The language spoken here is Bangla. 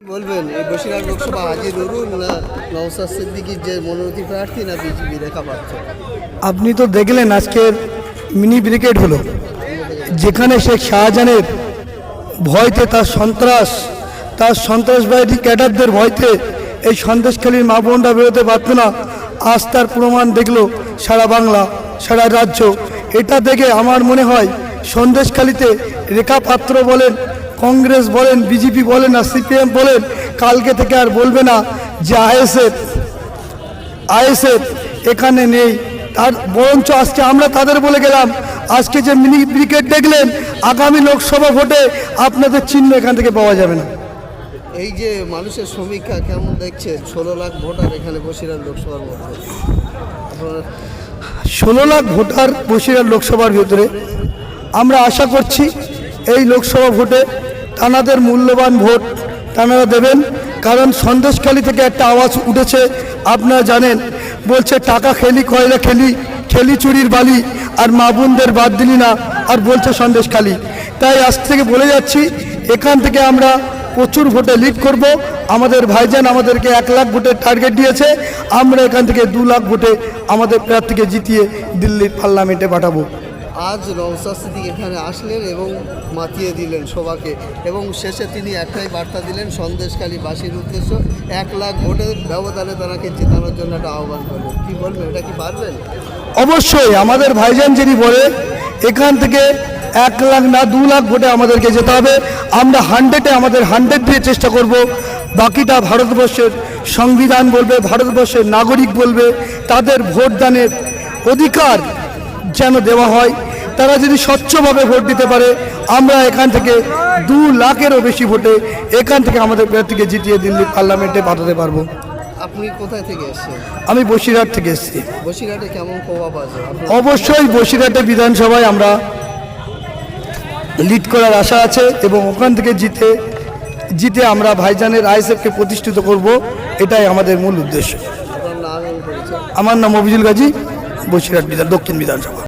বলবেন এই বসিরহাট লোকসভা হাজী নুরুল না নওশাদ সিদ্দিকীর যে মনোনীত প্রার্থী না বিজেপি রেখা পাত্র? আপনি তো দেখলেন আজকের মিনি ব্রিগেড হলো, যেখানে শেখ শাহজাহানের ভয়তে তার সন্ত্রাসবাদী ক্যাডারদের ভয়তে এই সন্দেশখালীর মা বোনরা বেরোতে পারত না। আজ তার প্রমাণ দেখলো সারা বাংলা, সারা রাজ্য। এটা দেখে আমার মনে হয় সন্দেশখালীতে রেখা পাত্র বলেন, কংগ্রেস বলেন, বিজেপি বলেন আর সিপিএম বলেন, কালকে থেকে আর বলবে না যে আইএসএফ এখানে নেই। তার বরঞ্চ আজকে আমরা তাদের বলে গেলাম, আজকে যে মিনি ব্রিগেড দেখলেন, আগামী লোকসভা ভোটে আপনাদের চিহ্ন এখান থেকে পাওয়া যাবে না। এই যে মানুষের সমীক্ষা কেমন দেখছেন? 16 লাখ ভোটার এখানে বসিরহাট লোকসভার মধ্যে, 16 লাখ ভোটার বসিরহাট লোকসভার ভিতরে। আমরা আশা করছি এই লোকসভা ভোটে তানাদের মূল্যবান ভোট তানারা দেবেন। কারণ সন্দেশখালী থেকে একটা আওয়াজ উঠেছে, আপনারা জানেন, বলছে টাকা খেলি, কয়লা খেলি চুরির বালি, আর মা বোনদের বাদ দিলি না, আর বলছে সন্দেশখালী। তাই আজ থেকে বলে যাচ্ছি, এখান থেকে আমরা প্রচুর ভোটে লিড করব। আমাদের ভাইজান আমাদেরকে 1 লাখ ভোটের টার্গেট দিয়েছে, আমরা এখান থেকে 2 লাখ ভোটে আমাদের প্রার্থীকে জিতিয়ে দিল্লির পার্লামেন্টে পাঠাবো। আজ নওশাদ সিদ্দিকী এখানে আসলেন এবং মাতিয়ে দিলেন সবাকে, এবং শেষে তিনি একটাই বার্তা দিলেন সন্দেশখালীবাসীর উদ্দেশ্য, 1 লাখ ভোটের ব্যবধানে তারাকে জেতানোর জন্য একটা আহ্বান করবেন। কী বলবেন, এটা কি পারবেন? অবশ্যই আমাদের ভাইজান যিনি বলে এখান থেকে 1 লাখ না 2 লাখ ভোটে আমাদেরকে যেতে হবে। আমরা 100-এ আমাদের 100 দিয়ে চেষ্টা করব। বাকিটা ভারতবর্ষের সংবিধান বলবে, ভারতবর্ষের নাগরিক বলবে, তাদের ভোটদানের অধিকার যেন দেওয়া হয়। তারা যদি স্বচ্ছভাবে ভোট দিতে পারে, আমরা এখান থেকে 2 লাখেরও বেশি ভোটে এখান থেকে আমাদের প্রার্থীকে জিতিয়ে দিল্লি পার্লামেন্টে পাঠাতে পারবো। আপনি কোথায় থেকে এসেছেন? আমি বসিরহাট থেকে এসেছি। বসিরহাটে কেমন প্রভাব আছে? অবশ্যই বসিরহাটে বিধানসভায় আমরা লিড করার আশা আছে, এবং ওখান থেকে জিতে আমরা ভাইজানের আইএসএফকে প্রতিষ্ঠিত করব, এটাই আমাদের মূল উদ্দেশ্য। আপনার নাম এবং পরিচয়? আমার নাম অভিজুল গাজী, বসিরহাট দক্ষিণ বিধানসভা।